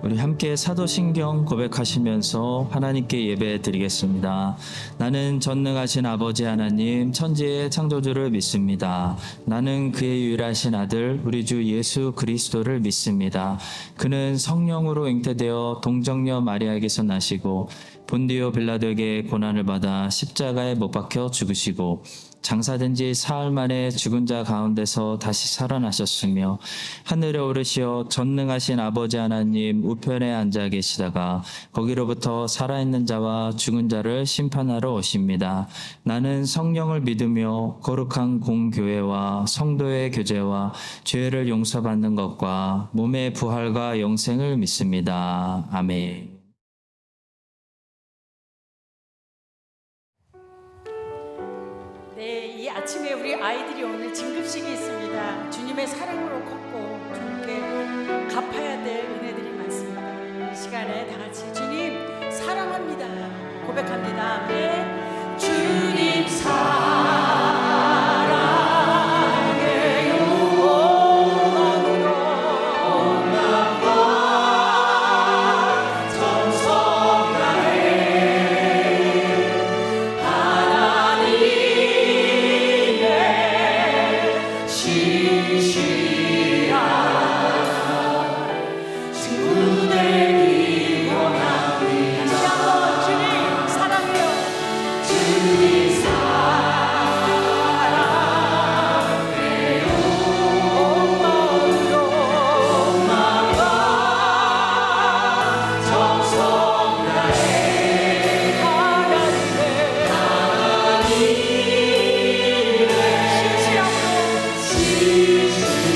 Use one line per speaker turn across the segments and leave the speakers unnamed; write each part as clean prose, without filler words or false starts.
우리 함께 사도신경 고백하시면서 하나님께 예배 드리겠습니다. 나는 전능하신 아버지 하나님 천지의 창조주를 믿습니다. 나는 그의 유일하신 아들 우리 주 예수 그리스도를 믿습니다. 그는 성령으로 잉태되어 동정녀 마리아에게서 나시고 본디오 빌라도에게 고난을 받아 십자가에 못 박혀 죽으시고 장사된 지 사흘 만에 죽은 자 가운데서 다시 살아나셨으며 하늘에 오르시어 전능하신 아버지 하나님 우편에 앉아 계시다가 거기로부터 살아있는 자와 죽은 자를 심판하러 오십니다. 나는 성령을 믿으며 거룩한 공교회와 성도의 교제와 죄를 용서받는 것과 몸의 부활과 영생을 믿습니다. 아멘.
네, 이 아침에 우리 아이들이 오늘 진급식이 있습니다. 주님의 사랑으로 컸고 주님께 갚아야 될 은혜들이 많습니다. 이 시간에 다 같이 주님 사랑합니다 고백합니다. 아멘. 주님 사랑해요.
Jesus.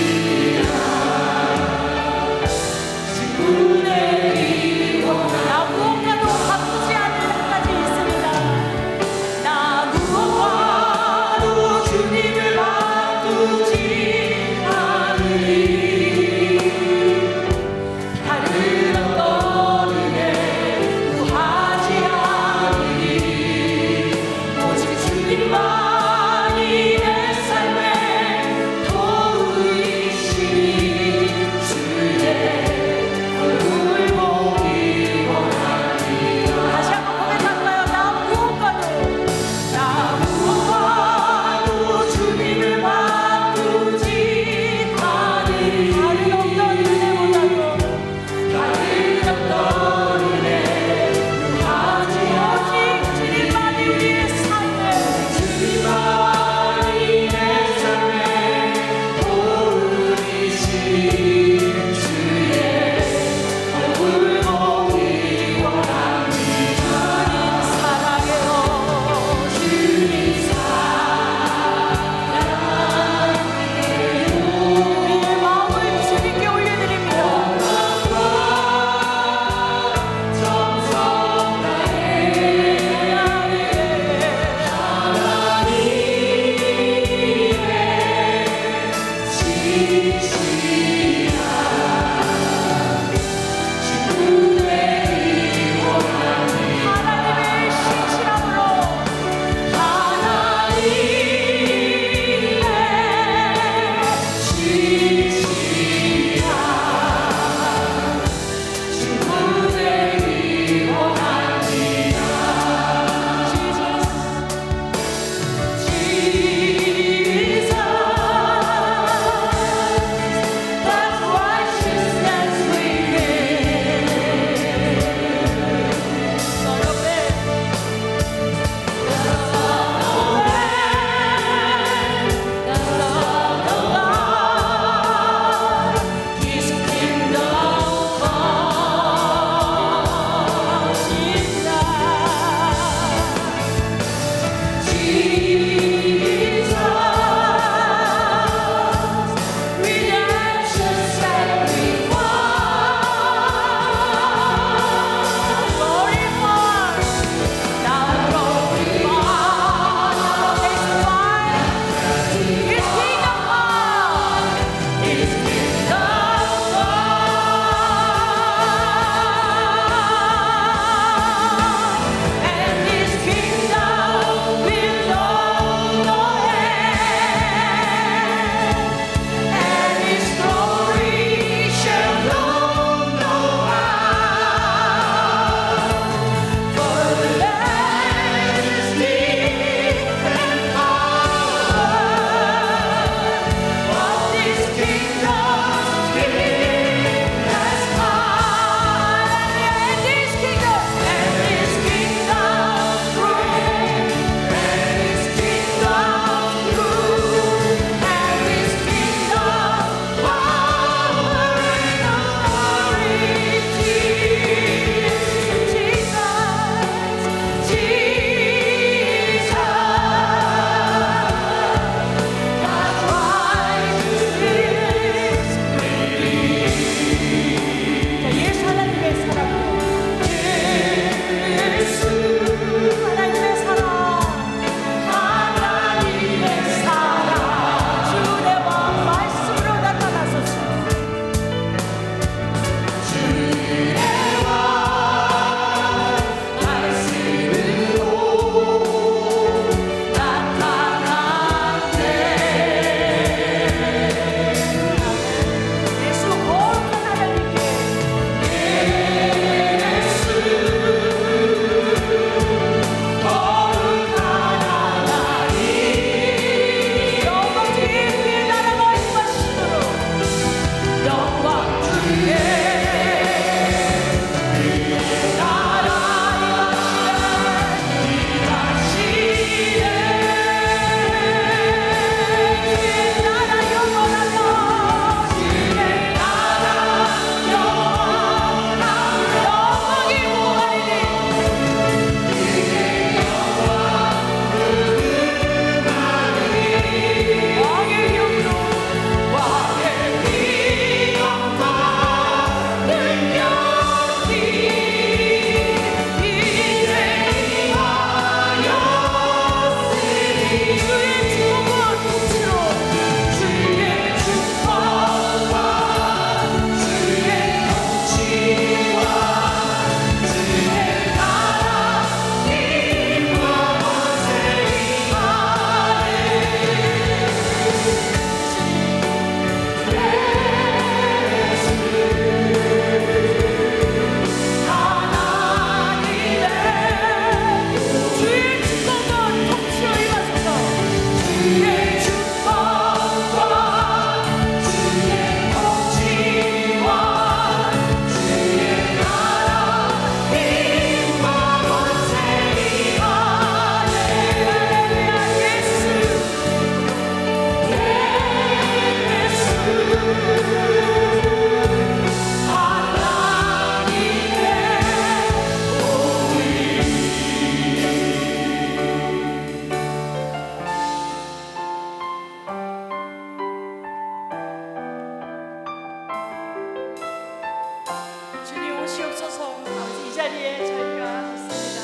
주시옵소서. 아버지, 이 자리에 저희가 있습니다.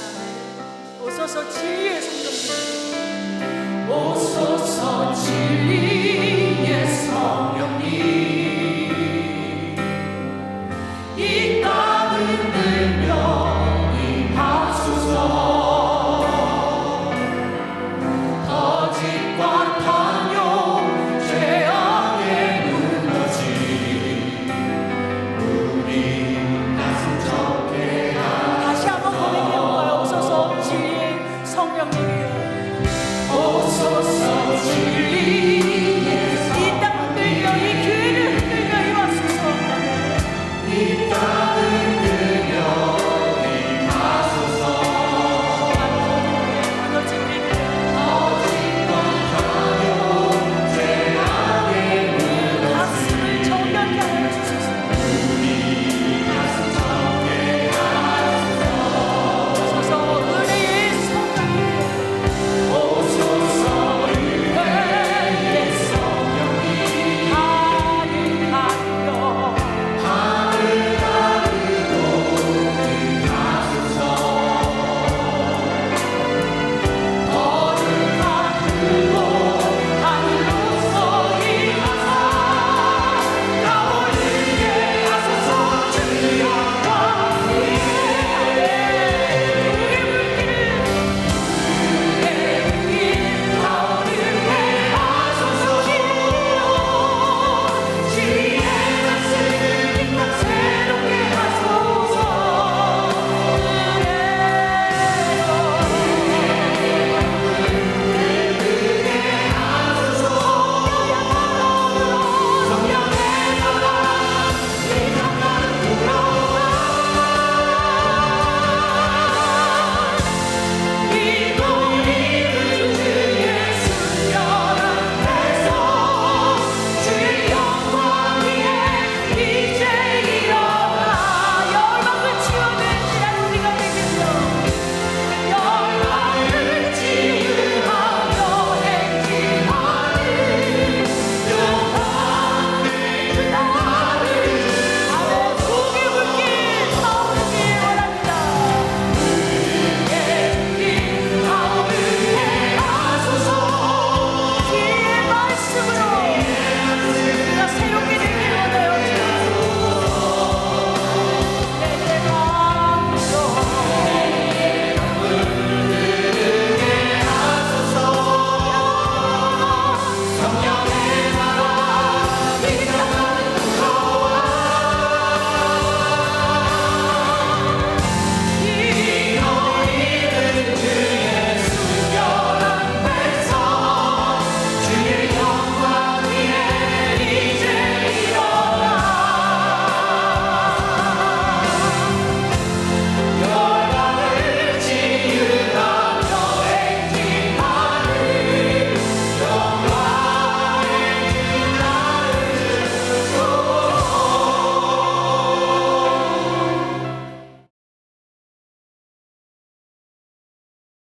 오소서 진리의 성령님, 오소서 진리의 성령님, 이 땅을 들며 임하소서. 거짓과 탐욕 죄악에 무너진 우리 가슴 적게 다시 한번 고백해볼까요? 오소서 진리의 성령님이여, 오소서 진리의 이 땅을 들며 이 교회를 흔들며 임하소서. 이 땅을 들며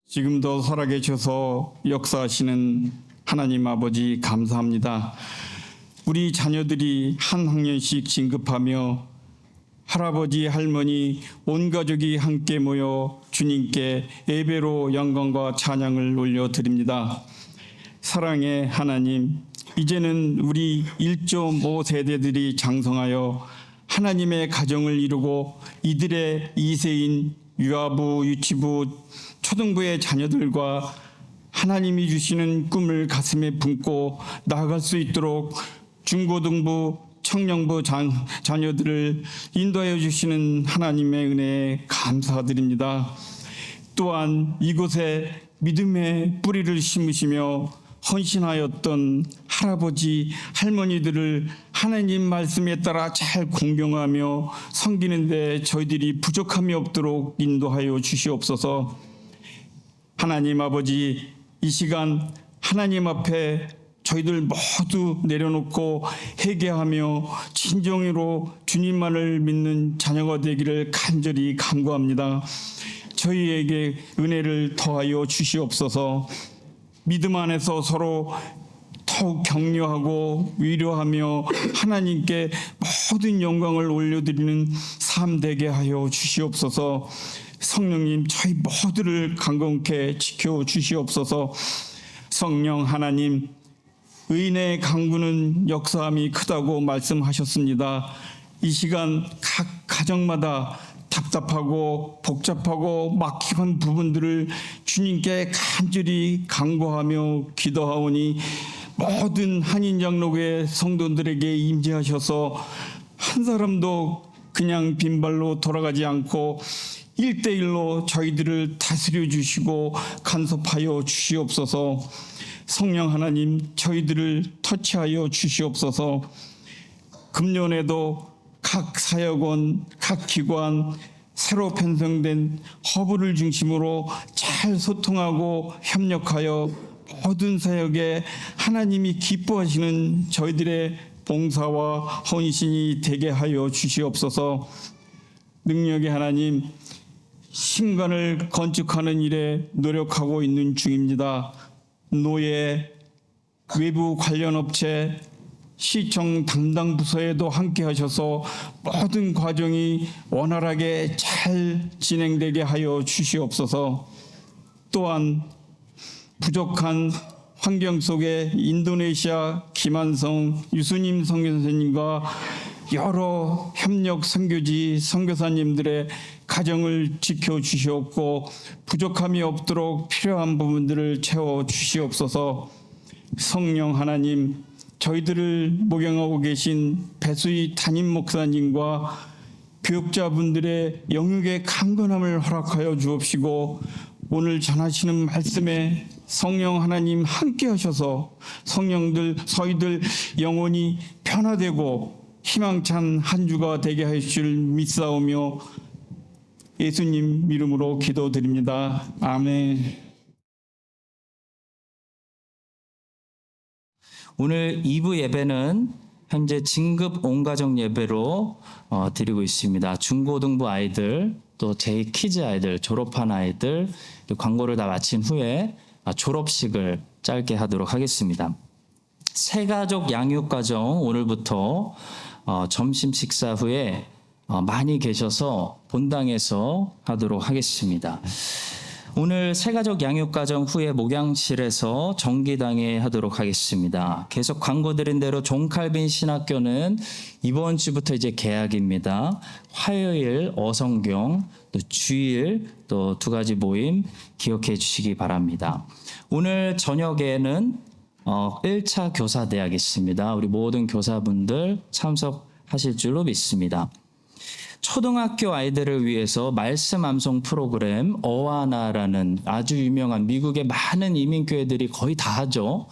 지금도 살아계셔서 역사하시는 하나님 아버지 감사합니다. 우리 자녀들이 한 학년씩 진급하며 할아버지, 할머니, 온 가족이 함께 모여 주님께 예배로 영광과 찬양을 올려드립니다. 사랑의 하나님, 이제는 우리 1.5 세대들이 장성하여 하나님의 가정을 이루고 이들의 2세인 유아부, 유치부, 초등부의 자녀들과 하나님이 주시는 꿈을 가슴에 품고 나아갈 수 있도록 중고등부, 청년부 자녀들을 인도하여 주시는 하나님의 은혜에 감사드립니다. 또한 이곳에 믿음의 뿌리를 심으시며 헌신하였던 할아버지, 할머니들을 하나님 말씀에 따라 잘 공경하며 섬기는데 저희들이 부족함이 없도록 인도하여 주시옵소서. 하나님 아버지, 이 시간 하나님 앞에 저희들 모두 내려놓고 회개하며 진정으로 주님만을 믿는 자녀가 되기를 간절히 간구합니다. 저희에게 은혜를 더하여 주시옵소서. 믿음 안에서 서로 더욱 격려하고 위로하며 하나님께 모든 영광을 올려드리는 삶 되게 하여 주시옵소서. 성령님, 저희 모두를 강건케 지켜 주시옵소서. 성령 하나님, 의인의 강구는 역사함이 크다고 말씀하셨습니다. 이 시간 각 가정마다 답답하고 복잡하고 막힌 부분들을 주님께 간절히 간구하며 기도하오니 모든 한인장로교회 성도들에게 임재하셔서 한 사람도 그냥 빈발로 돌아가지 않고 1대1로 저희들을 다스려 주시고 간섭하여 주시옵소서. 성령 하나님, 저희들을 터치하여 주시옵소서. 금년에도 각 사역원, 각 기관, 새로 편성된 허브를 중심으로 잘 소통하고 협력하여 모든 사역에 하나님이 기뻐하시는 저희들의 봉사와 헌신이 되게 하여 주시옵소서. 능력의 하나님, 신관을 건축하는 일에 노력하고 있는 중입니다. 노예, 외부 관련 업체, 시청 담당 부서에도 함께 하셔서 모든 과정이 원활하게 잘 진행되게 하여 주시옵소서. 또한 부족한 환경 속에 인도네시아 김한성 유수님 선교사님과 여러 협력 선교지 선교사님들의 가정을 지켜주시옵고 부족함이 없도록 필요한 부분들을 채워주시옵소서. 성령 하나님, 저희들을 목양하고 계신 배수희 담임 목사님과 교육자분들의 영역의 강건함을 허락하여 주옵시고 오늘 전하시는 말씀에 성령 하나님 함께 하셔서 저희들 영혼이 변화되고 희망찬 한 주가 되게 하실 줄 믿사오며 예수님 이름으로 기도드립니다. 아멘.
오늘 2부 예배는 현재 진급 온가정 예배로 드리고 있습니다. 중고등부 아이들, 또 제2키즈 아이들, 졸업한 아이들, 광고를 다 마친 후에 졸업식을 짧게 하도록 하겠습니다. 새가족 양육가정 오늘부터 점심 식사 후에 많이 계셔서 본당에서 하도록 하겠습니다. 오늘 새가족 양육가정 후에 목양실에서 정기당회 하도록 하겠습니다. 계속 광고 드린 대로 종칼빈 신학교는 이번 주부터 이제 개학입니다. 화요일 어성경, 또 주일 또 2가지 모임 기억해 주시기 바랍니다. 오늘 저녁에는 1차 교사대학이 있습니다. 우리 모든 교사분들 참석하실 줄로 믿습니다. 초등학교 아이들을 위해서 말씀 암송 프로그램 어와나라는 아주 유명한 미국의 많은 이민교회들이 거의 다 하죠.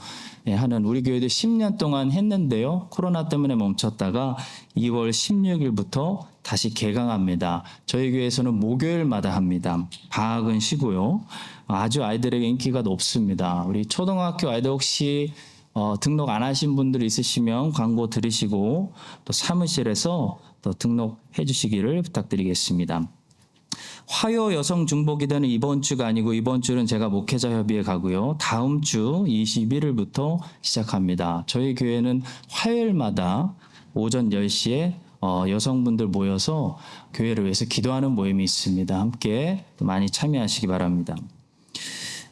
하는 우리 교회도 10년 동안 했는데요. 코로나 때문에 멈췄다가 2월 16일부터 다시 개강합니다. 저희 교회에서는 목요일마다 합니다. 방학은 쉬고요. 아주 아이들에게 인기가 높습니다. 우리 초등학교 아이들 혹시 등록 안 하신 분들 있으시면 광고 들으시고 또 사무실에서 또 등록해 주시기를 부탁드리겠습니다. 화요 여성 중보기도는 이번 주가 아니고 이번 주는 제가 목회자 협의회 가고요. 다음 주 21일부터 시작합니다. 저희 교회는 화요일마다 오전 10시에 여성분들 모여서 교회를 위해서 기도하는 모임이 있습니다. 함께 많이 참여하시기 바랍니다.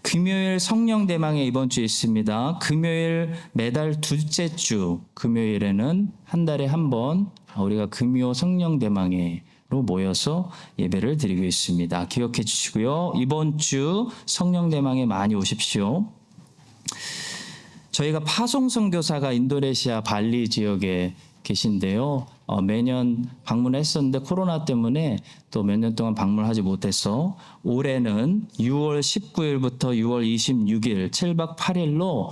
금요일 성령대망회 이번 주에 있습니다. 금요일 매달 둘째 주 금요일에는 한 달에 한 번 우리가 금요 성령대망회로 모여서 예배를 드리고 있습니다. 기억해 주시고요. 이번 주 성령대망회 많이 오십시오. 저희가 파송 선교사가 인도네시아 발리 지역에 계신데요. 매년 방문했었는데 코로나 때문에 또 몇 년 동안 방문하지 못해서 올해는 6월 19일부터 6월 26일 7박 8일로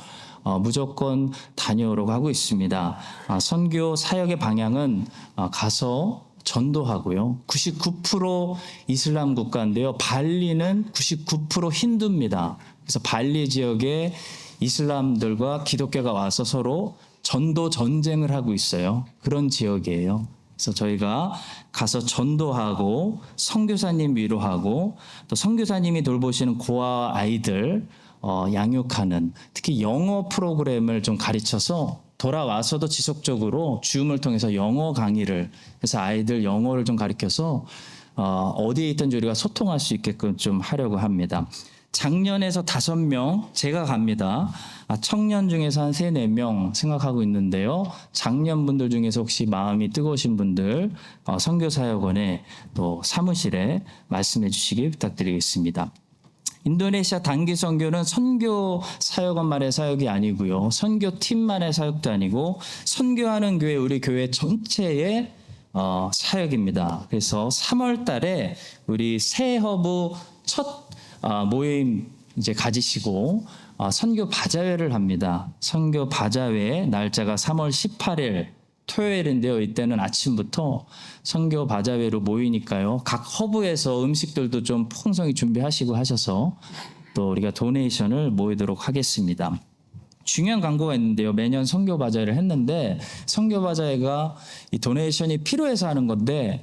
무조건 다녀오려고 하고 있습니다. 선교 사역의 방향은 가서 전도하고요. 99% 이슬람 국가인데요. 발리는 99% 힌두입니다. 그래서 발리 지역에 이슬람들과 기독교가 와서 서로 전도 전쟁을 하고 있어요. 그런 지역이에요. 그래서 저희가 가서 전도하고 선교사님 위로하고 또 선교사님이 돌보시는 고아 아이들 양육하는, 특히 영어 프로그램을 좀 가르쳐서 돌아와서도 지속적으로 줌을 통해서 영어 강의를 해서 아이들 영어를 좀 가르쳐서 어디에 있든지 우리가 소통할 수 있게끔 좀 하려고 합니다. 작년에서 5명 제가 갑니다. 청년 중에서 한 3, 4명 생각하고 있는데요. 작년 분들 중에서 혹시 마음이 뜨거우신 분들 선교사역원에 또 사무실에 말씀해 주시기 부탁드리겠습니다. 인도네시아 단기 선교는 선교 사역원만의 사역이 아니고요. 선교팀만의 사역도 아니고 선교하는 교회, 우리 교회 전체의 사역입니다. 그래서 3월 달에 우리 새 허브 첫 모임 이제 가지시고 선교 바자회를 합니다. 선교 바자회 날짜가 3월 18일 토요일인데요. 이때는 아침부터 선교 바자회로 모이니까요. 각 허브에서 음식들도 좀 풍성히 준비하시고 하셔서 또 우리가 도네이션을 모이도록 하겠습니다. 중요한 광고가 있는데요. 매년 선교 바자회를 했는데 선교 바자회가 이 도네이션이 필요해서 하는 건데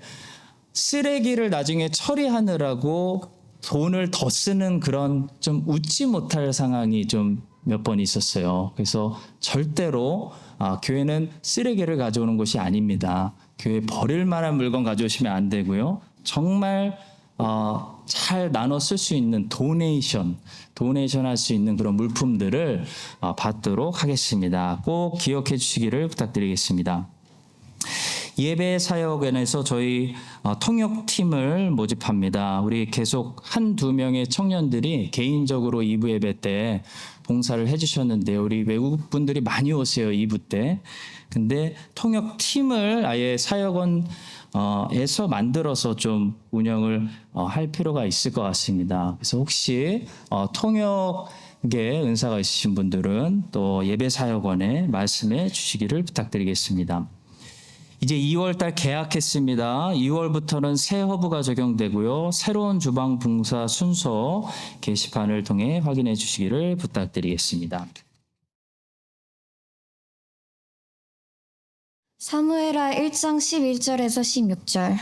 쓰레기를 나중에 처리하느라고 돈을 더 쓰는 그런 좀 웃지 못할 상황이 좀 몇 번 있었어요. 그래서 절대로 교회는 쓰레기를 가져오는 곳이 아닙니다. 교회 버릴 만한 물건 가져오시면 안 되고요. 정말 잘 나눠 쓸 수 있는 도네이션 할 수 있는 그런 물품들을 받도록 하겠습니다. 꼭 기억해 주시기를 부탁드리겠습니다. 예배 사역원에서 저희 통역팀을 모집합니다. 우리 계속 1-2명의 청년들이 개인적으로 2부 예배 때 봉사를 해주셨는데요. 우리 외국 분들이 많이 오세요, 2부 때. 근데 통역팀을 아예 사역원에서 만들어서 좀 운영을 할 필요가 있을 것 같습니다. 그래서 혹시 통역에 은사가 있으신 분들은 또 예배 사역원에 말씀해 주시기를 부탁드리겠습니다. 이제 2월 달 개학했습니다. 2월부터는 새 허브가 적용되고요. 새로운 주방 봉사 순서 게시판을 통해 확인해 주시기를 부탁드리겠습니다.
사무엘하 1장 11절에서 16절.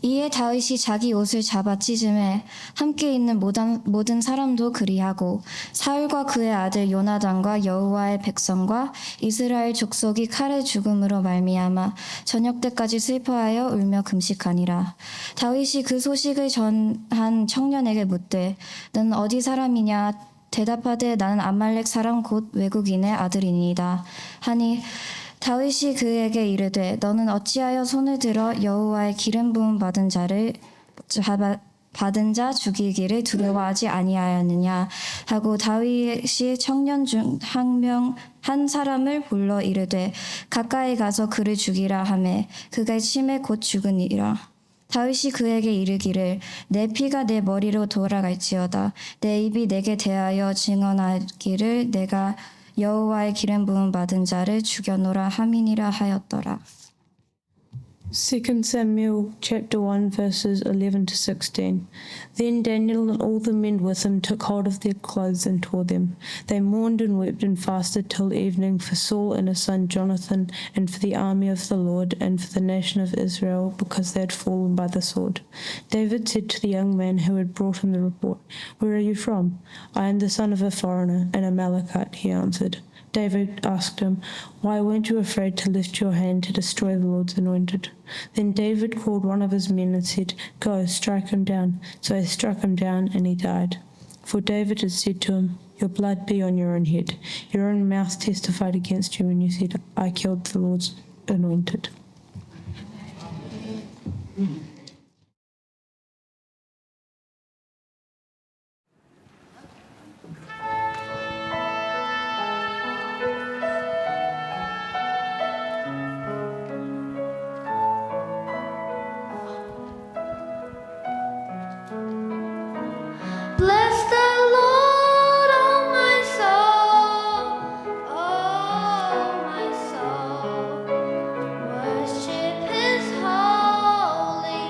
이에 다윗이 자기 옷을 잡아 찢음에 함께 있는 모든 사람도 그리하고 사울과 그의 아들 요나단과 여호와의 백성과 이스라엘 족속이 칼의 죽음으로 말미암아 저녁 때까지 슬퍼하여 울며 금식하니라. 다윗이 그 소식을 전한 청년에게 묻되 넌 어디 사람이냐? 대답하되 나는 아말렉 사람 곧 외국인의 아들이니이다 하니 다윗이 그에게 이르되 너는 어찌하여 손을 들어 여호와의 기름 부음 받은 자 죽이기를 두려워하지 아니하였느냐 하고 다윗이 청년 중 한 사람을 불러 이르되 가까이 가서 그를 죽이라 하매 그가 침에 곧 죽으니라. 다윗이 그에게 이르기를 내 피가 내 머리로 돌아갈지어다 내 입이 내게 대하여 증언하기를 내가 여호와의 기름 부음 받은 자를 죽여노라 함이니라 하였더라.
2 Samuel chapter 1 verses 11 to 16. Then Daniel and all the men with him took hold of their clothes and tore them. They mourned and wept and fasted till evening for Saul and his son Jonathan and for the army of the Lord and for the nation of Israel because they had fallen by the sword. David said to the young man who had brought him the report, "Where are you from?" "I am the son of a foreigner, an Amalekite," he answered. David asked him, "Why weren't you afraid to lift your hand to destroy the Lord's anointed?" Then David called one of his men and said, "Go, strike him down." So he struck him down and he died. For David had said to him, "Your blood be on your own head. Your own mouth testified against you when you said, I killed the Lord's anointed."
Bless the Lord, oh my soul, oh my soul. Worship His holy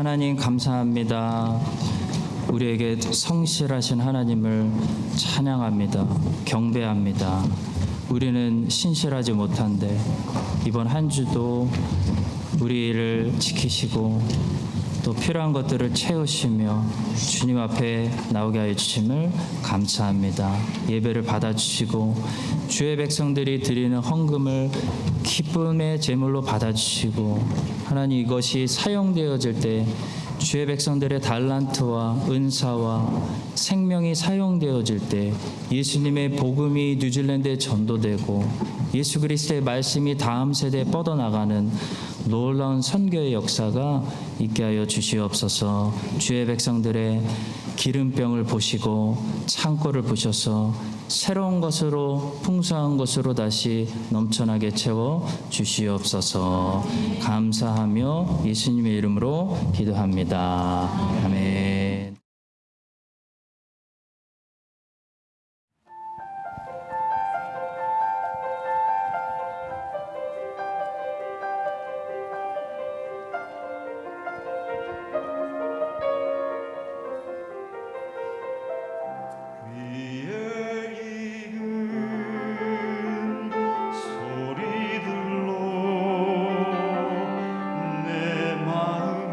하나님 감사합니다. 우리에게 성실하신 하나님을 찬양합니다. 경배합니다. 우리는 신실하지 못한데 이번 한 주도 우리를 지키시고 또 필요한 것들을 채우시며 주님 앞에 나오게 하여 주심을 감사합니다. 예배를 받아주시고 주의 백성들이 드리는 헌금을 기쁨의 제물로 받아주시고 하나님 이것이 사용되어질 때 주의 백성들의 달란트와 은사와 생명이 사용되어질 때 예수님의 복음이 뉴질랜드에 전도되고 예수 그리스도의 말씀이 다음 세대에 뻗어나가는 놀라운 선교의 역사가 있게 하여 주시옵소서. 주의 백성들의 기름병을 보시고 창고를 보셔서 새로운 것으로 풍성한 것으로 다시 넘쳐나게 채워 주시옵소서. 감사하며 예수님의 이름으로 기도합니다. 아멘.
소리들로 내 마음을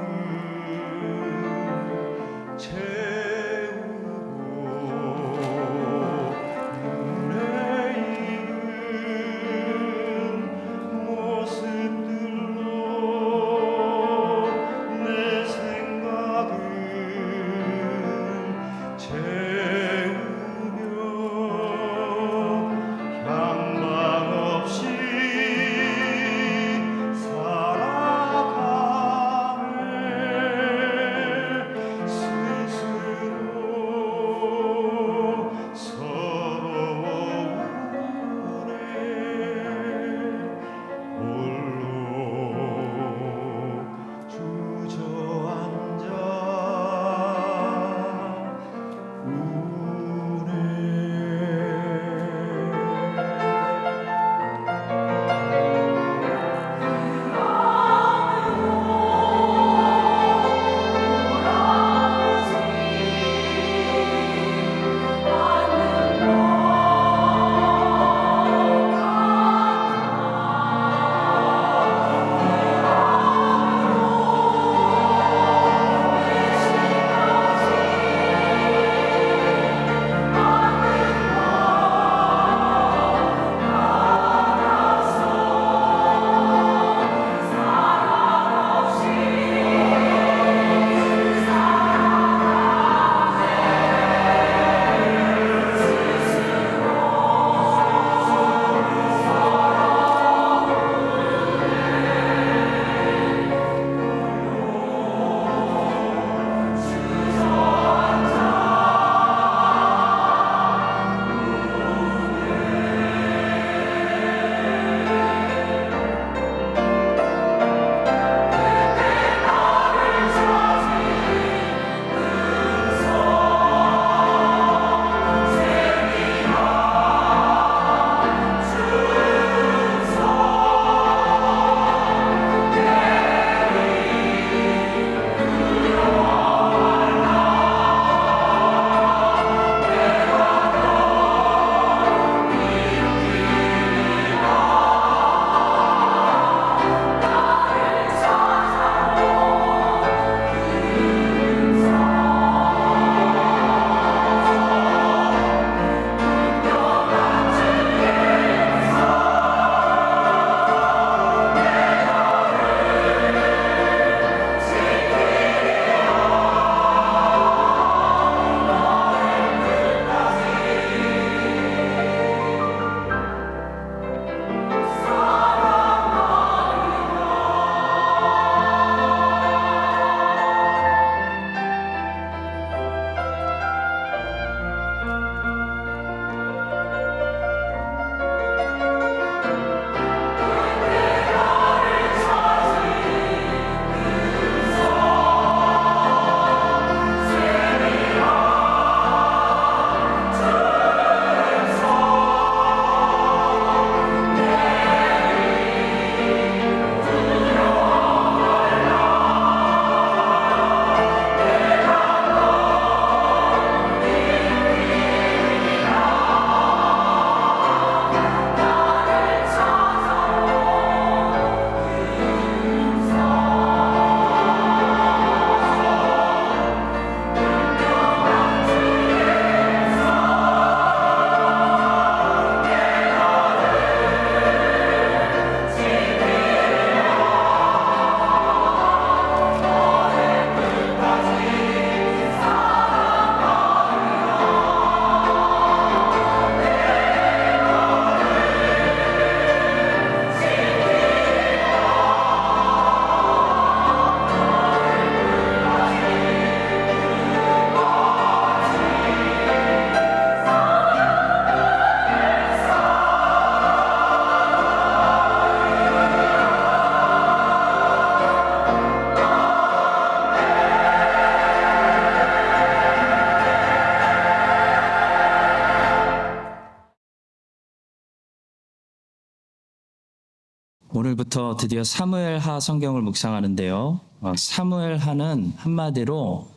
오늘부터 드디어 사무엘하 성경을 묵상하는데요. 사무엘하는 한마디로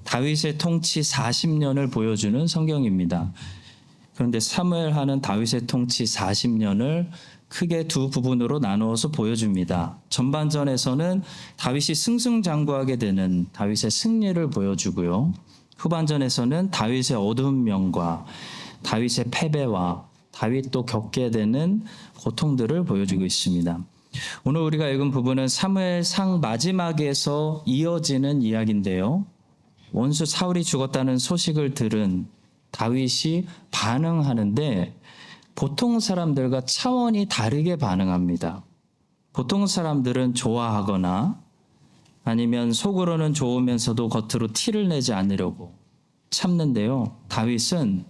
다윗의 통치 40년을 보여주는 성경입니다. 그런데 사무엘하는 다윗의 통치 40년을 크게 두 부분으로 나누어서 보여줍니다. 전반전에서는 다윗이 승승장구하게 되는 다윗의 승리를 보여주고요. 후반전에서는 다윗의 어두운 면과 다윗의 패배와 다윗도 겪게 되는 고통들을 보여주고 있습니다. 오늘 우리가 읽은 부분은 사무엘상 마지막에서 이어지는 이야기인데요. 원수 사울이 죽었다는 소식을 들은 다윗이 반응하는데 보통 사람들과 차원이 다르게 반응합니다. 보통 사람들은 좋아하거나 아니면 속으로는 좋으면서도 겉으로 티를 내지 않으려고 참는데요. 다윗은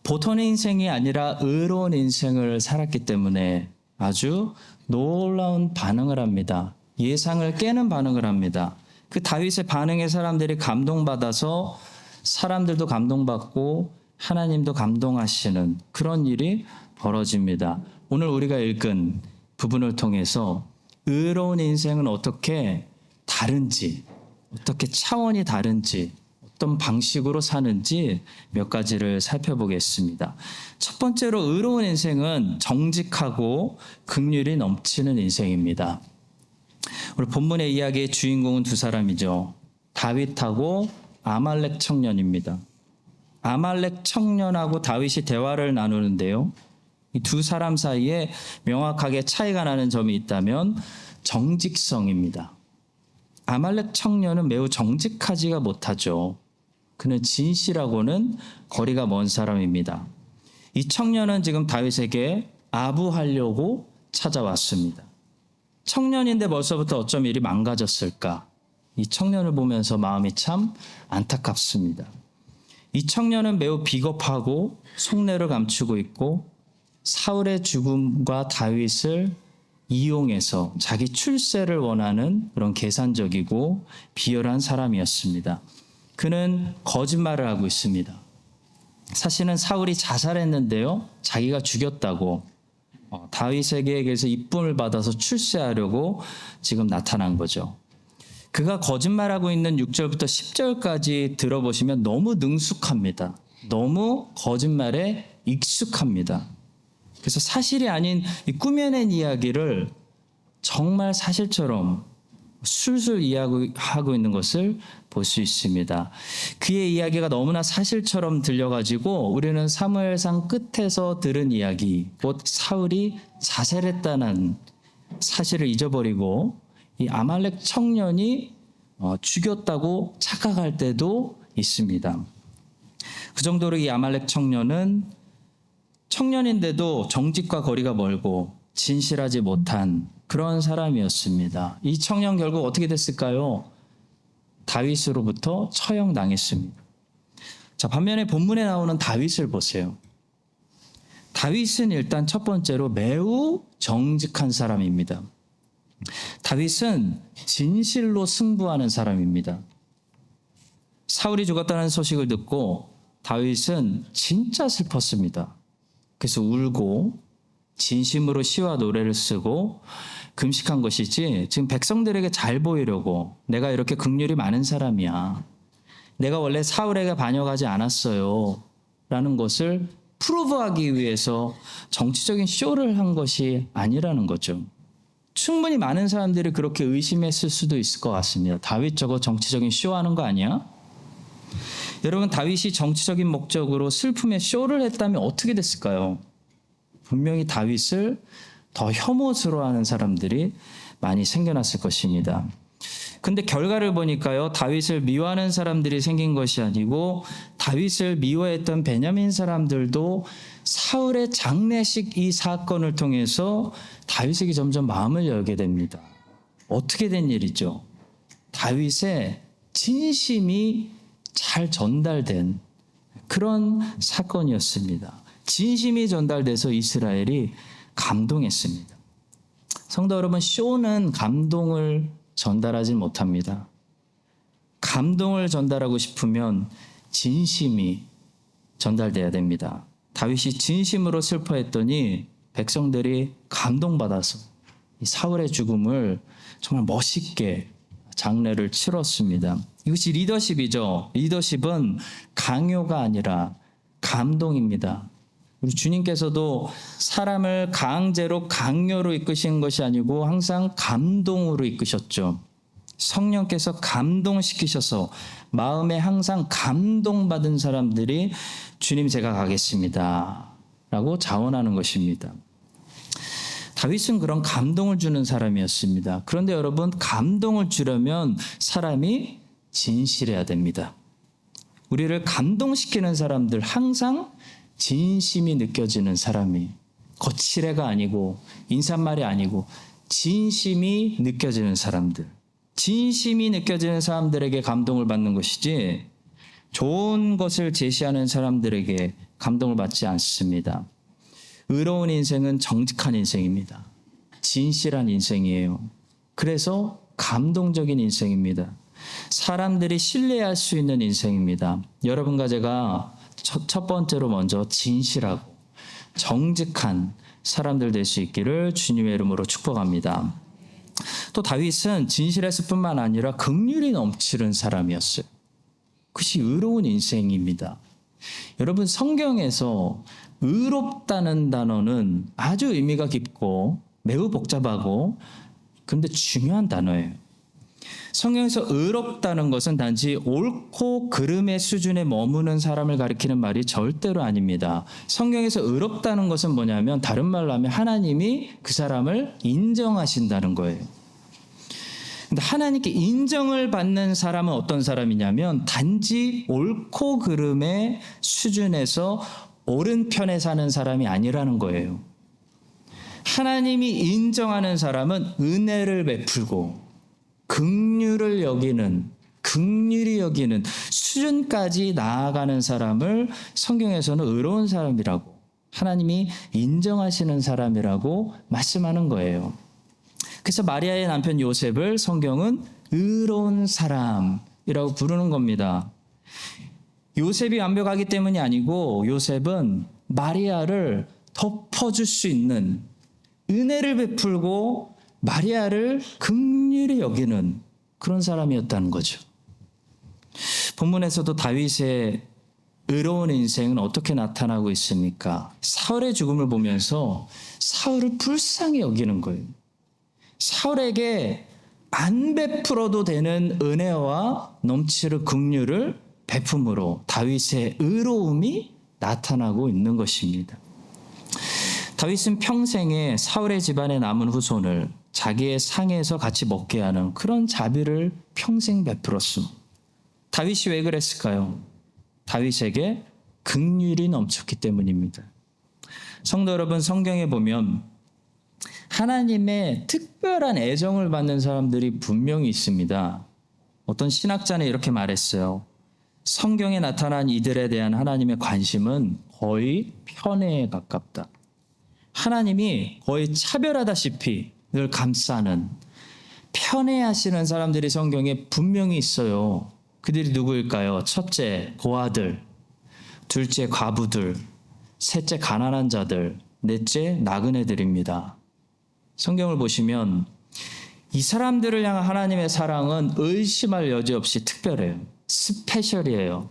보통 인생이 아니라 의로운 인생을 살았기 때문에 아주 놀라운 반응을 합니다. 예상을 깨는 반응을 합니다. 그 다윗의 반응에 사람들이 감동받아서 사람들도 감동받고 하나님도 감동하시는 그런 일이 벌어집니다. 오늘 우리가 읽은 부분을 통해서 의로운 인생은 어떻게 다른지, 어떻게 차원이 다른지, 어떤 방식으로 사는지 몇 가지를 살펴보겠습니다. 첫 번째로 의로운 인생은 정직하고 긍휼이 넘치는 인생입니다. 오늘 본문의 이야기의 주인공은 두 사람이죠. 다윗하고 아말렉 청년입니다. 아말렉 청년하고 다윗이 대화를 나누는데요. 이 두 사람 사이에 명확하게 차이가 나는 점이 있다면 정직성입니다. 아말렉 청년은 매우 정직하지가 못하죠. 그는 진실하고는 거리가 먼 사람입니다. 이 청년은 지금 다윗에게 아부하려고 찾아왔습니다. 청년인데 벌써부터 어쩜 일이 망가졌을까? 이 청년을 보면서 마음이 참 안타깝습니다. 이 청년은 매우 비겁하고 속내를 감추고 있고 사울의 죽음과 다윗을 이용해서 자기 출세를 원하는 그런 계산적이고 비열한 사람이었습니다. 그는 거짓말을 하고 있습니다. 사실은 사울이 자살했는데요. 자기가 죽였다고 다윗에게서 이쁨을 받아서 출세하려고 지금 나타난 거죠. 그가 거짓말하고 있는 6절부터 10절까지 들어보시면 너무 능숙합니다. 너무 거짓말에 익숙합니다. 그래서 사실이 아닌 이 꾸며낸 이야기를 정말 사실처럼 술술 이야기하고 있는 것을 볼 수 있습니다. 그의 이야기가 너무나 사실처럼 들려가지고 우리는 사무엘상 끝에서 들은 이야기, 곧 사울이 자살했다는 사실을 잊어버리고 이 아말렉 청년이 죽였다고 착각할 때도 있습니다. 그 정도로 이 아말렉 청년은 청년인데도 정직과 거리가 멀고 진실하지 못한 그런 사람이었습니다. 이 청년 결국 어떻게 됐을까요? 다윗으로부터 처형당했습니다. 자, 반면에 본문에 나오는 다윗을 보세요. 다윗은 일단 첫 번째로 매우 정직한 사람입니다. 다윗은 진실로 승부하는 사람입니다. 사울이 죽었다는 소식을 듣고 다윗은 진짜 슬펐습니다. 그래서 울고 진심으로 시와 노래를 쓰고 금식한 것이지 지금 백성들에게 잘 보이려고 내가 이렇게 긍휼이 많은 사람이야. 내가 원래 사울에게 반역하지 않았어요. 라는 것을 프루브하기 위해서 정치적인 쇼를 한 것이 아니라는 거죠. 충분히 많은 사람들이 그렇게 의심했을 수도 있을 것 같습니다. 다윗 저거 정치적인 쇼하는 거 아니야? 여러분, 다윗이 정치적인 목적으로 슬픔의 쇼를 했다면 어떻게 됐을까요? 분명히 다윗을 더 혐오스러워하는 사람들이 많이 생겨났을 것입니다. 근데 결과를 보니까요, 다윗을 미워하는 사람들이 생긴 것이 아니고 다윗을 미워했던 베냐민 사람들도 사울의 장례식 이 사건을 통해서 다윗에게 점점 마음을 열게 됩니다. 어떻게 된 일이죠? 다윗의 진심이 잘 전달된 그런 사건이었습니다. 진심이 전달돼서 이스라엘이 감동했습니다. 성도 여러분, 쇼는 감동을 전달하지 못합니다. 감동을 전달하고 싶으면 진심이 전달돼야 됩니다. 다윗이 진심으로 슬퍼했더니 백성들이 감동받아서 이 사울의 죽음을 정말 멋있게 장례를 치렀습니다. 이것이 리더십이죠. 리더십은 강요가 아니라 감동입니다. 우리 주님께서도 사람을 강제로 강요로 이끄신 것이 아니고 항상 감동으로 이끄셨죠. 성령께서 감동시키셔서 마음에 항상 감동받은 사람들이 주님 제가 가겠습니다 라고 자원하는 것입니다. 다윗은 그런 감동을 주는 사람이었습니다. 그런데 여러분, 감동을 주려면 사람이 진실해야 됩니다. 우리를 감동시키는 사람들, 항상 진심이 느껴지는 사람이, 거칠애가 아니고 인사말이 아니고 진심이 느껴지는 사람들, 진심이 느껴지는 사람들에게 감동을 받는 것이지 좋은 것을 제시하는 사람들에게 감동을 받지 않습니다. 의로운 인생은 정직한 인생입니다. 진실한 인생이에요. 그래서 감동적인 인생입니다. 사람들이 신뢰할 수 있는 인생입니다. 여러분과 제가 첫 번째로 먼저 진실하고 정직한 사람들 될 수 있기를 주님의 이름으로 축복합니다. 또 다윗은 진실했을 뿐만 아니라 긍휼이 넘치는 사람이었어요. 그것이 의로운 인생입니다. 여러분, 성경에서 의롭다는 단어는 아주 의미가 깊고 매우 복잡하고 그런데 중요한 단어예요. 성경에서 의롭다는 것은 단지 옳고 그름의 수준에 머무는 사람을 가리키는 말이 절대로 아닙니다. 성경에서 의롭다는 것은 뭐냐면 다른 말로 하면 하나님이 그 사람을 인정하신다는 거예요. 근데 하나님께 인정을 받는 사람은 어떤 사람이냐면 단지 옳고 그름의 수준에서 오른편에 사는 사람이 아니라는 거예요. 하나님이 인정하는 사람은 은혜를 베풀고 긍휼을 여기는, 긍휼히 여기는 수준까지 나아가는 사람을 성경에서는 의로운 사람이라고, 하나님이 인정하시는 사람이라고 말씀하는 거예요. 그래서 마리아의 남편 요셉을 성경은 의로운 사람이라고 부르는 겁니다. 요셉이 완벽하기 때문이 아니고 요셉은 마리아를 덮어줄 수 있는, 은혜를 베풀고 마리아를 긍휼히 여기는 그런 사람이었다는 거죠. 본문에서도 다윗의 의로운 인생은 어떻게 나타나고 있습니까? 사울의 죽음을 보면서 사울을 불쌍히 여기는 거예요. 사울에게 안 베풀어도 되는 은혜와 넘치는 긍휼을 베품으로 다윗의 의로움이 나타나고 있는 것입니다. 다윗은 평생에 사울의 집안에 남은 후손을 자기의 상에서 같이 먹게 하는 그런 자비를 평생 베풀었습니다. 다윗이 왜 그랬을까요? 다윗에게 긍휼이 넘쳤기 때문입니다. 성도 여러분, 성경에 보면 하나님의 특별한 애정을 받는 사람들이 분명히 있습니다. 어떤 신학자는 이렇게 말했어요. 성경에 나타난 이들에 대한 하나님의 관심은 거의 편애에 가깝다. 하나님이 거의 차별하다시피 늘 감싸는, 편애하시는 사람들이 성경에 분명히 있어요. 그들이 누구일까요? 첫째, 고아들, 둘째, 과부들, 셋째, 가난한 자들, 넷째, 나그네들입니다. 성경을 보시면 이 사람들을 향한 하나님의 사랑은 의심할 여지 없이 특별해요. 스페셜이에요.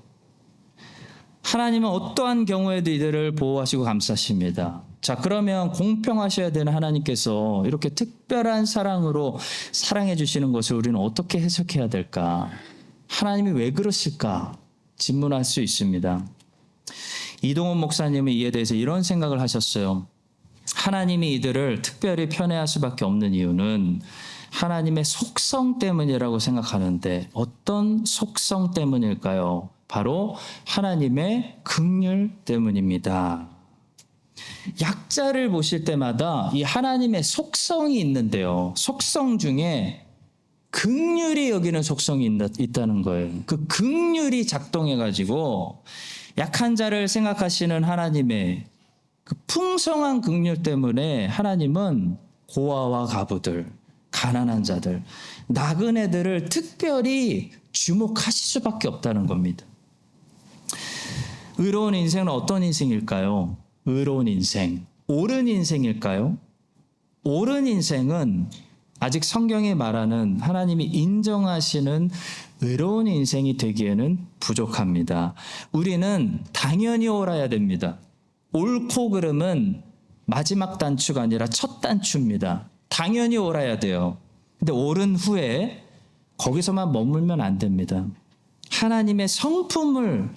하나님은 어떠한 경우에도 이들을 보호하시고 감싸십니다. 자, 그러면 공평하셔야 되는 하나님께서 이렇게 특별한 사랑으로 사랑해 주시는 것을 우리는 어떻게 해석해야 될까? 하나님이 왜 그러실까? 질문할 수 있습니다. 이동원 목사님은 이에 대해서 이런 생각을 하셨어요. 하나님이 이들을 특별히 편애할 수밖에 없는 이유는 하나님의 속성 때문이라고 생각하는데 어떤 속성 때문일까요? 바로 하나님의 긍휼 때문입니다. 약자를 보실 때마다 이 하나님의 속성이 있는데요. 속성 중에 긍휼히 여기는 속성이 있다는 거예요. 그 긍휼이 작동해가지고 약한 자를 생각하시는 하나님의 그 풍성한 긍휼 때문에 하나님은 고아와 과부들, 가난한 자들, 나그네들을 특별히 주목하실 수밖에 없다는 겁니다. 의로운 인생은 어떤 인생일까요? 의로운 인생, 옳은 인생일까요? 옳은 인생은 아직 성경이 말하는 하나님이 인정하시는 의로운 인생이 되기에는 부족합니다. 우리는 당연히 옳아야 됩니다. 옳고 그름은 마지막 단추가 아니라 첫 단추입니다. 당연히 옳아야 돼요. 근데 옳은 후에 거기서만 머물면 안 됩니다. 하나님의 성품을,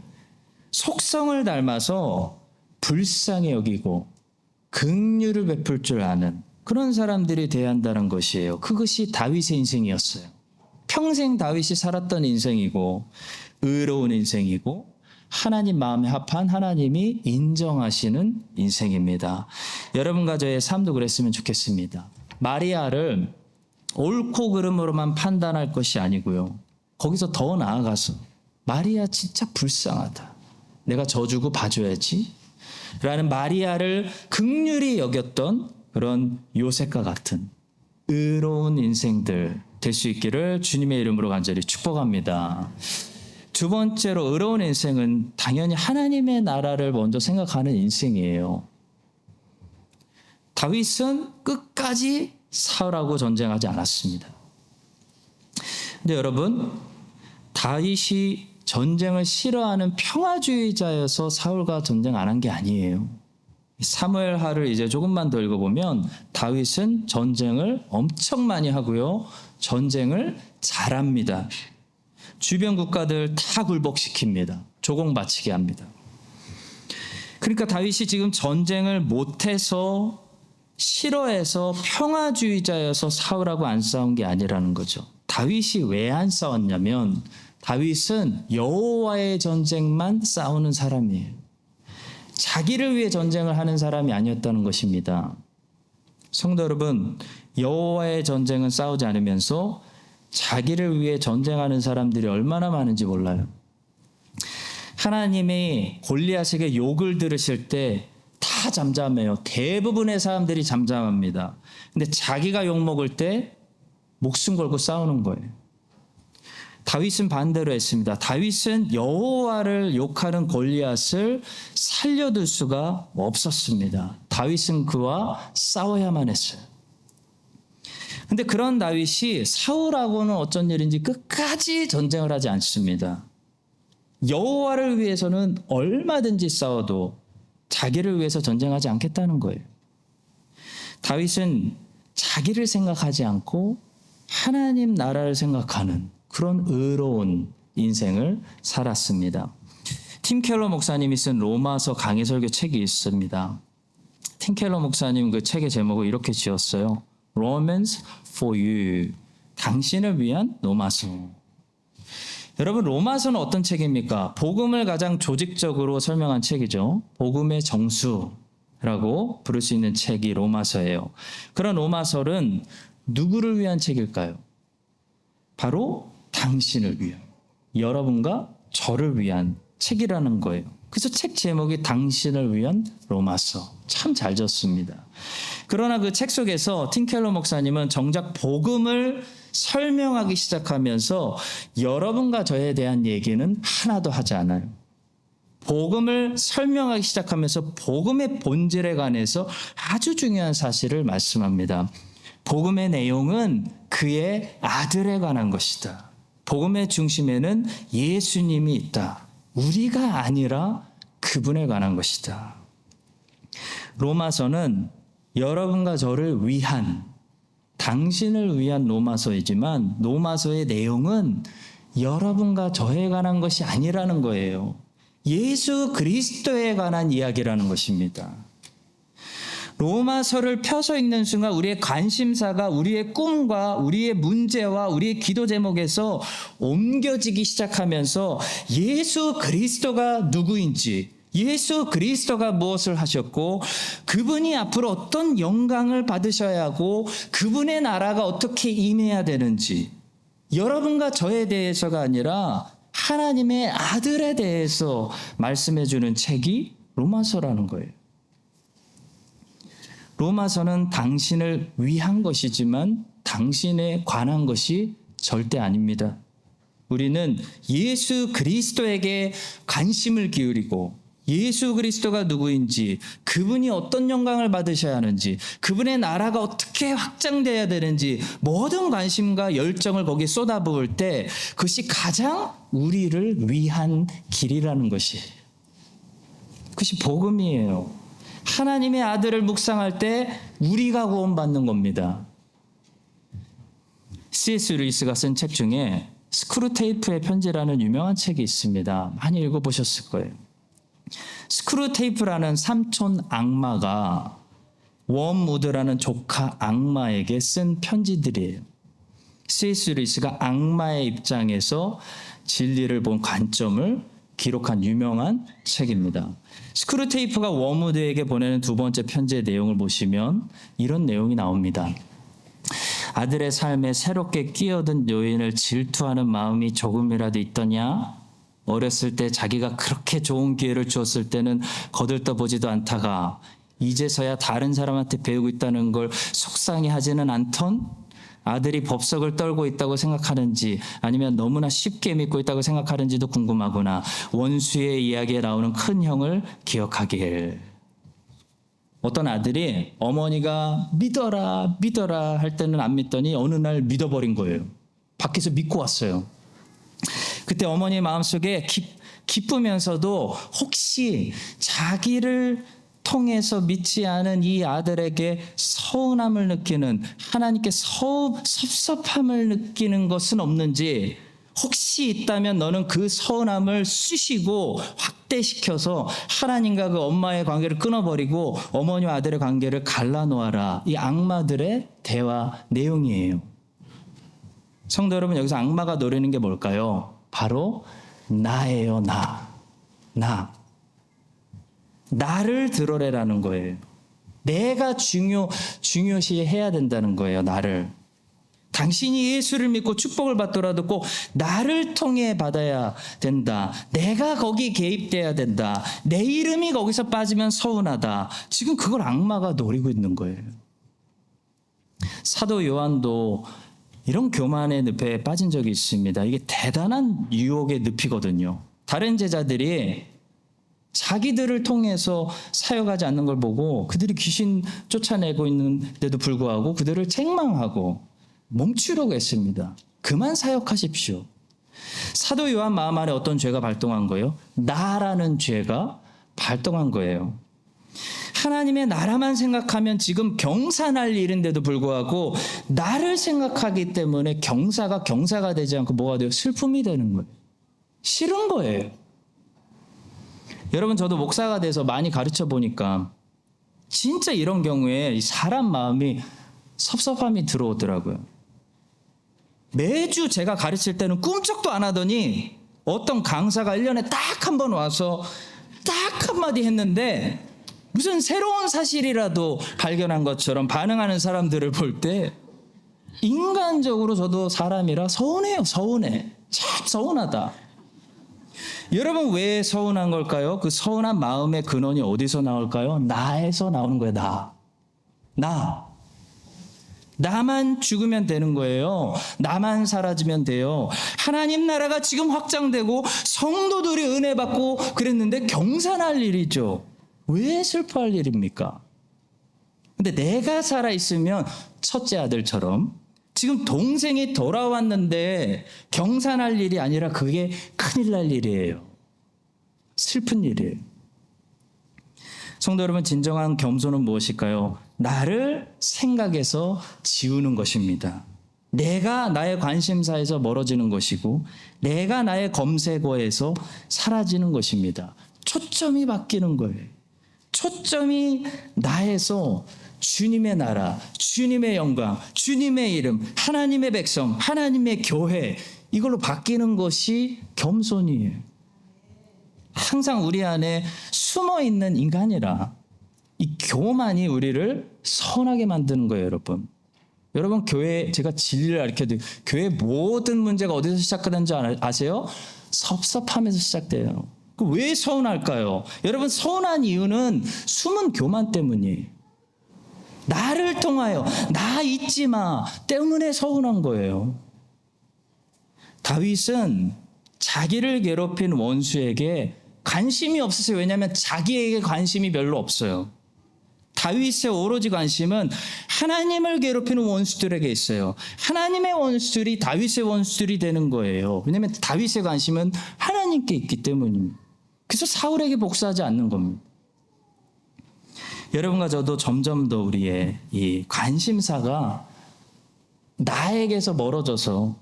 속성을 닮아서 불쌍히 여기고 긍휼을 베풀 줄 아는 그런 사람들이 돼야 한다는 것이에요. 그것이 다윗의 인생이었어요. 평생 다윗이 살았던 인생이고 의로운 인생이고 하나님 마음에 합한 하나님이 인정하시는 인생입니다. 여러분과 저의 삶도 그랬으면 좋겠습니다. 마리아를 옳고 그름으로만 판단할 것이 아니고요. 거기서 더 나아가서 마리아 진짜 불쌍하다. 내가 져주고 봐줘야지. 라는 마리아를 긍휼히 여겼던 그런 요셉과 같은 의로운 인생들 될 수 있기를 주님의 이름으로 간절히 축복합니다. 두 번째로 의로운 인생은 당연히 하나님의 나라를 먼저 생각하는 인생이에요. 다윗은 끝까지 사울하고 전쟁하지 않았습니다. 근데 여러분, 다윗이 전쟁을 싫어하는 평화주의자여서 사울과 전쟁 안 한 게 아니에요. 사무엘하를 이제 조금만 더 읽어보면 다윗은 전쟁을 엄청 많이 하고요. 전쟁을 잘합니다. 주변 국가들 다 굴복시킵니다. 조공바치게 합니다. 그러니까 다윗이 지금 전쟁을 못해서 싫어해서 평화주의자여서 사울하고 안 싸운 게 아니라는 거죠. 다윗이 왜 안 싸웠냐면 다윗은 여호와의 전쟁만 싸우는 사람이에요. 자기를 위해 전쟁을 하는 사람이 아니었다는 것입니다. 성도 여러분, 여호와의 전쟁은 싸우지 않으면서 자기를 위해 전쟁하는 사람들이 얼마나 많은지 몰라요. 하나님이 골리앗에게 욕을 들으실 때 다 잠잠해요. 대부분의 사람들이 잠잠합니다. 근데 자기가 욕 먹을 때 목숨 걸고 싸우는 거예요. 다윗은 반대로 했습니다. 다윗은 여호와를 욕하는 골리앗을 살려둘 수가 없었습니다. 다윗은 그와 싸워야만 했어요. 근데 그런 다윗이 사울하고는 어쩐 일인지 끝까지 전쟁을 하지 않습니다. 여호와를 위해서는 얼마든지 싸워도 자기를 위해서 전쟁하지 않겠다는 거예요. 다윗은 자기를 생각하지 않고 하나님 나라를 생각하는 그런 의로운 인생을 살았습니다. 팀 켈러 목사님이 쓴 로마서 강해 설교 책이 있습니다. 팀 켈러 목사님 그 책의 제목을 이렇게 지었어요. Romans for you. 당신을 위한 로마서. 여러분, 로마서는 어떤 책입니까? 복음을 가장 조직적으로 설명한 책이죠. 복음의 정수라고 부를 수 있는 책이 로마서예요. 그런 로마서는 누구를 위한 책일까요? 바로 당신을 위한, 여러분과 저를 위한 책이라는 거예요. 그래서 책 제목이 당신을 위한 로마서. 참 잘 졌습니다. 그러나 그 책 속에서 팀 켈러 목사님은 정작 복음을 설명하기 시작하면서 여러분과 저에 대한 얘기는 하나도 하지 않아요. 복음을 설명하기 시작하면서 복음의 본질에 관해서 아주 중요한 사실을 말씀합니다. 복음의 내용은 그의 아들에 관한 것이다. 복음의 중심에는 예수님이 있다. 우리가 아니라 그분에 관한 것이다. 로마서는 여러분과 저를 위한, 당신을 위한 로마서이지만 로마서의 내용은 여러분과 저에 관한 것이 아니라는 거예요. 예수 그리스도에 관한 이야기라는 것입니다. 로마서를 펴서 읽는 순간 우리의 관심사가 우리의 꿈과 우리의 문제와 우리의 기도 제목에서 옮겨지기 시작하면서 예수 그리스도가 누구인지, 예수 그리스도가 무엇을 하셨고 그분이 앞으로 어떤 영광을 받으셔야 하고 그분의 나라가 어떻게 임해야 되는지, 여러분과 저에 대해서가 아니라 하나님의 아들에 대해서 말씀해 주는 책이 로마서라는 거예요. 로마서는 당신을 위한 것이지만 당신에 관한 것이 절대 아닙니다. 우리는 예수 그리스도에게 관심을 기울이고 예수 그리스도가 누구인지, 그분이 어떤 영광을 받으셔야 하는지, 그분의 나라가 어떻게 확장돼야 되는지 모든 관심과 열정을 거기에 쏟아부을 때 그것이 가장 우리를 위한 길이라는 것이, 그것이 복음이에요. 하나님의 아들을 묵상할 때 우리가 구원받는 겁니다. C.S. 루이스가 쓴 책 중에 스크루테이프의 편지라는 유명한 책이 있습니다. 많이 읽어보셨을 거예요. 스크루테이프라는 삼촌 악마가 웜우드라는 조카 악마에게 쓴 편지들이에요. C.S. 루이스가 악마의 입장에서 진리를 본 관점을 기록한 유명한 책입니다. 스크루테이프가 웜우드에게 보내는 두 번째 편지의 내용을 보시면 이런 내용이 나옵니다. 아들의 삶에 새롭게 끼어든 요인을 질투하는 마음이 조금이라도 있더냐? 어렸을 때 자기가 그렇게 좋은 기회를 주었을 때는 거들떠보지도 않다가 이제서야 다른 사람한테 배우고 있다는 걸 속상해하지는 않던? 아들이 법석을 떨고 있다고 생각하는지 아니면 너무나 쉽게 믿고 있다고 생각하는지도 궁금하구나. 원수의 이야기에 나오는 큰 형을 기억하길. 어떤 아들이 어머니가 믿어라 믿어라 할 때는 안 믿더니 어느 날 믿어버린 거예요. 밖에서 믿고 왔어요. 그때 어머니 마음속에 기쁘면서도 혹시 자기를 통해서 믿지 않은 이 아들에게 서운함을 느끼는, 하나님께 섭섭함을 느끼는 것은 없는지, 혹시 있다면 너는 그 서운함을 쑤시고 확대시켜서 하나님과 그 엄마의 관계를 끊어버리고 어머니와 아들의 관계를 갈라놓아라. 이 악마들의 대화 내용이에요. 성도 여러분, 여기서 악마가 노리는 게 뭘까요? 바로 나예요. 나를 드러내라는 거예요. 내가 중요시 해야 된다는 거예요. 나를. 당신이 예수를 믿고 축복을 받더라도 꼭 나를 통해 받아야 된다. 내가 거기 개입돼야 된다. 내 이름이 거기서 빠지면 서운하다. 지금 그걸 악마가 노리고 있는 거예요. 사도 요한도 이런 교만의 늪에 빠진 적이 있습니다. 이게 대단한 유혹의 늪이거든요. 다른 제자들이 자기들을 통해서 사역하지 않는 걸 보고 그들이 귀신 쫓아내고 있는데도 불구하고 그들을 책망하고 멈추려고 했습니다. 그만 사역하십시오. 사도 요한 마음 안에 어떤 죄가 발동한 거예요? 나라는 죄가 발동한 거예요. 하나님의 나라만 생각하면 지금 경사날 일인데도 불구하고 나를 생각하기 때문에 경사가 되지 않고 뭐가 돼요? 슬픔이 되는 거예요. 싫은 거예요. 여러분, 저도 목사가 돼서 많이 가르쳐 보니까 진짜 이런 경우에 사람 마음이 섭섭함이 들어오더라고요. 매주 제가 가르칠 때는 꿈쩍도 안 하더니 어떤 강사가 1년에 딱 한 번 와서 딱 한마디 했는데 무슨 새로운 사실이라도 발견한 것처럼 반응하는 사람들을 볼 때 인간적으로 저도 사람이라 서운해요. 참 서운하다. 여러분, 왜 서운한 걸까요? 그 서운한 마음의 근원이 어디서 나올까요? 나에서 나오는 거예요. 나만 죽으면 되는 거예요. 나만 사라지면 돼요. 하나님 나라가 지금 확장되고 성도들이 은혜 받고 그랬는데 경산할 일이죠. 왜 슬퍼할 일입니까? 근데 내가 살아있으면 첫째 아들처럼 지금 동생이 돌아왔는데 경산할 일이 아니라 그게 큰일 날 일이에요. 슬픈 일이에요. 성도 여러분, 진정한 겸손은 무엇일까요? 나를 생각에서 지우는 것입니다. 내가 나의 관심사에서 멀어지는 것이고 내가 나의 검색어에서 사라지는 것입니다. 초점이 바뀌는 거예요. 초점이 나에서 주님의 나라, 주님의 영광, 주님의 이름, 하나님의 백성, 하나님의 교회, 이걸로 바뀌는 것이 겸손이에요. 항상 우리 안에 숨어있는 인간이라 이 교만이 우리를 서운하게 만드는 거예요. 여러분, 교회, 제가 진리를 가르쳐드려요. 교회 모든 문제가 어디서 시작하는지 아세요? 섭섭함에서 시작돼요. 왜 서운할까요? 여러분, 서운한 이유는 숨은 교만 때문이에요. 나를 통하여 나 잊지 마 때문에 서운한 거예요. 다윗은 자기를 괴롭힌 원수에게 관심이 없으세요. 왜냐하면 자기에게 관심이 별로 없어요. 다윗의 오로지 관심은 하나님을 괴롭히는 원수들에게 있어요. 하나님의 원수들이 다윗의 원수들이 되는 거예요. 왜냐하면 다윗의 관심은 하나님께 있기 때문입니다. 그래서 사울에게 복수하지 않는 겁니다. 여러분과 저도 점점 더 우리의 이 관심사가 나에게서 멀어져서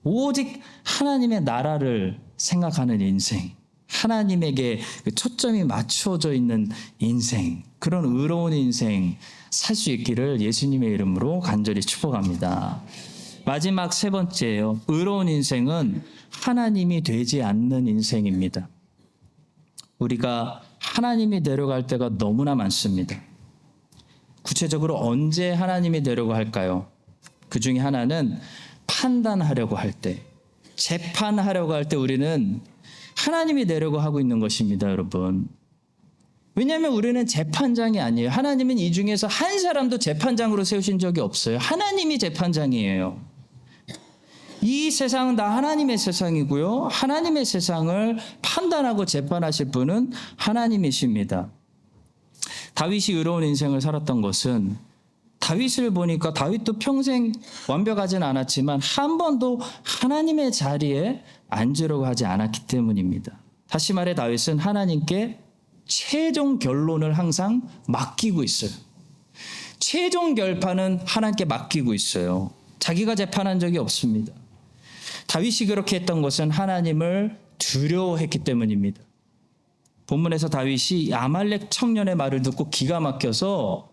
오직 하나님의 나라를 생각하는 인생, 하나님에게 그 초점이 맞추어져 있는 인생, 그런 의로운 인생 살 수 있기를 예수님의 이름으로 간절히 축복합니다. 마지막 세 번째예요. 의로운 인생은 하나님이 되지 않는 인생입니다. 우리가 하나님이 되려갈 때가 너무나 많습니다. 구체적으로 언제 하나님이 되려고 할까요? 그 중에 하나는 판단하려고 할 때, 재판하려고 할 때 우리는 하나님이 되려고 하고 있는 것입니다, 여러분. 왜냐하면 우리는 재판장이 아니에요. 하나님은 이 중에서 한 사람도 재판장으로 세우신 적이 없어요. 하나님이 재판장이에요. 이 세상은 다 하나님의 세상이고요. 하나님의 세상을 판단하고 재판하실 분은 하나님이십니다. 다윗이 의로운 인생을 살았던 것은 다윗을 보니까 다윗도 평생 완벽하진 않았지만 한 번도 하나님의 자리에 앉으려고 하지 않았기 때문입니다. 다시 말해 다윗은 하나님께 최종 결론을 항상 맡기고 있어요. 최종 결판은 하나님께 맡기고 있어요. 자기가 재판한 적이 없습니다. 다윗이 그렇게 했던 것은 하나님을 두려워했기 때문입니다. 본문에서 다윗이 아말렉 청년의 말을 듣고 기가 막혀서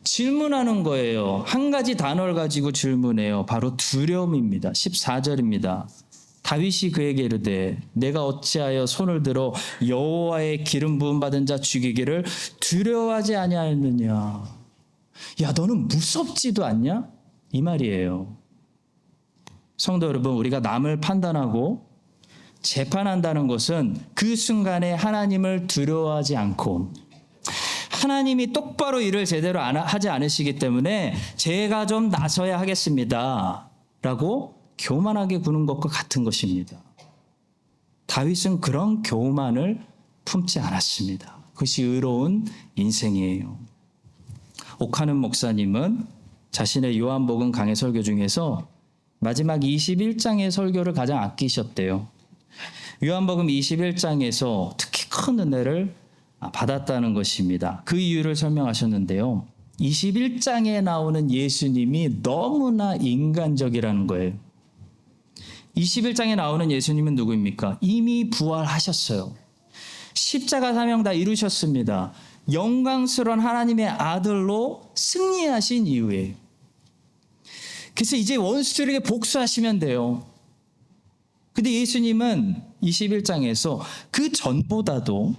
질문하는 거예요. 한 가지 단어를 가지고 질문해요. 바로 두려움입니다. 14절입니다. 다윗이 그에게 이르되 내가 어찌하여 손을 들어 여호와의 기름 부음 받은 자 죽이기를 두려워하지 아니하였느냐. 야, 너는 무섭지도 않냐? 이 말이에요. 성도 여러분, 우리가 남을 판단하고 재판한다는 것은 그 순간에 하나님을 두려워하지 않고 하나님이 똑바로 일을 제대로 하지 않으시기 때문에 제가 좀 나서야 하겠습니다 라고 교만하게 구는 것과 같은 것입니다. 다윗은 그런 교만을 품지 않았습니다. 그것이 의로운 인생이에요. 옥하는 목사님은 자신의 요한복음 강해 설교 중에서 마지막 21장의 설교를 가장 아끼셨대요. 요한복음 21장에서 특히 큰 은혜를 받았다는 것입니다. 그 이유를 설명하셨는데요. 21장에 나오는 예수님이 너무나 인간적이라는 거예요. 21장에 나오는 예수님은 누구입니까? 이미 부활하셨어요. 십자가 사명 다 이루셨습니다. 영광스러운 하나님의 아들로 승리하신 이후에. 그래서 이제 원수들에게 복수하시면 돼요. 근데 예수님은 21장에서 그 전보다도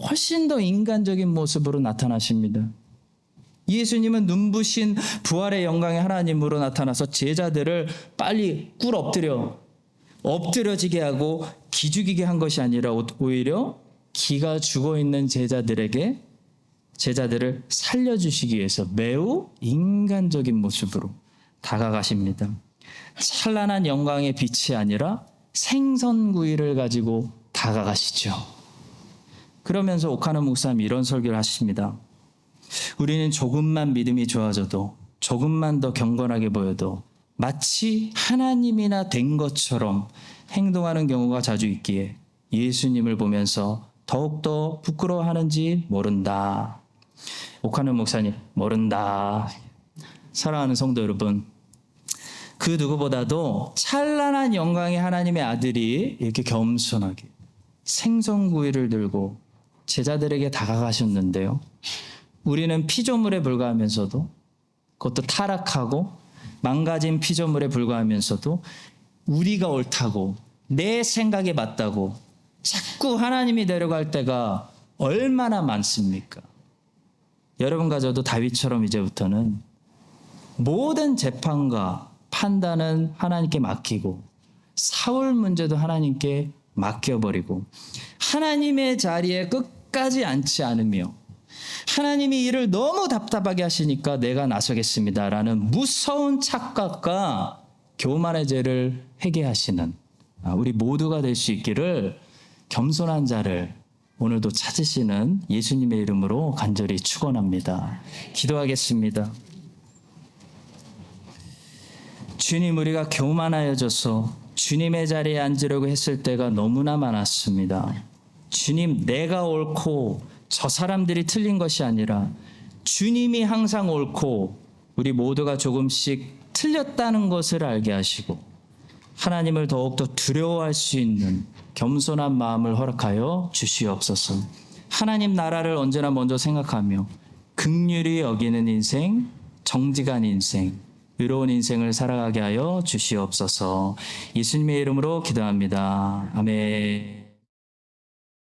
훨씬 더 인간적인 모습으로 나타나십니다. 예수님은 눈부신 부활의 영광의 하나님으로 나타나서 제자들을 빨리 꿇어 엎드려지게 하고 기죽이게 한 것이 아니라 오히려 기가 죽어있는 제자들을 살려주시기 위해서 매우 인간적인 모습으로 다가가십니다. 찬란한 영광의 빛이 아니라 생선구이를 가지고 다가가시죠. 그러면서 옥하는 목사님이 이런 설교를 하십니다. 우리는 조금만 믿음이 좋아져도 조금만 더 경건하게 보여도 마치 하나님이나 된 것처럼 행동하는 경우가 자주 있기에 예수님을 보면서 더욱더 부끄러워하는지 모른다. 옥하는 목사님, 모른다. 사랑하는 성도 여러분, 그 누구보다도 찬란한 영광의 하나님의 아들이 이렇게 겸손하게 생선구이를 들고 제자들에게 다가가셨는데요. 우리는 피조물에 불과하면서도, 그것도 타락하고 망가진 피조물에 불과하면서도 우리가 옳다고 내 생각에 맞다고 자꾸 하나님이 데려갈 때가 얼마나 많습니까? 여러분과 저도 다윗처럼 이제부터는 모든 재판과 판단은 하나님께 맡기고 사울 문제도 하나님께 맡겨버리고 하나님의 자리에 끝까지 앉지 않으며 하나님이 일을 너무 답답하게 하시니까 내가 나서겠습니다라는 무서운 착각과 교만의 죄를 회개하시는 우리 모두가 될 수 있기를 겸손한 자를 오늘도 찾으시는 예수님의 이름으로 간절히 축원합니다. 기도하겠습니다. 주님, 우리가 교만하여져서 주님의 자리에 앉으려고 했을 때가 너무나 많았습니다. 주님, 내가 옳고 저 사람들이 틀린 것이 아니라 주님이 항상 옳고 우리 모두가 조금씩 틀렸다는 것을 알게 하시고 하나님을 더욱더 두려워할 수 있는 겸손한 마음을 허락하여 주시옵소서. 하나님 나라를 언제나 먼저 생각하며 긍휼히 여기는 인생, 정직한 인생, 의로운 인생을 살아가게 하여 주시옵소서. 예수님의 이름으로 기도합니다. 아멘.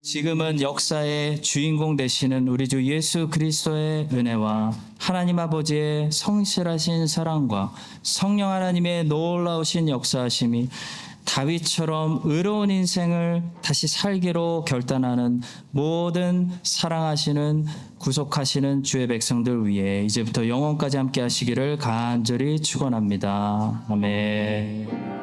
지금은 역사의 주인공 되시는 우리 주 예수 그리스도의 은혜와 하나님 아버지의 성실하신 사랑과 성령 하나님의 놀라우신 역사하심이 다윗처럼 의로운 인생을 다시 살기로 결단하는 모든 사랑하시는 구속하시는 주의 백성들 위해 이제부터 영원까지 함께 하시기를 간절히 축원합니다. 아멘.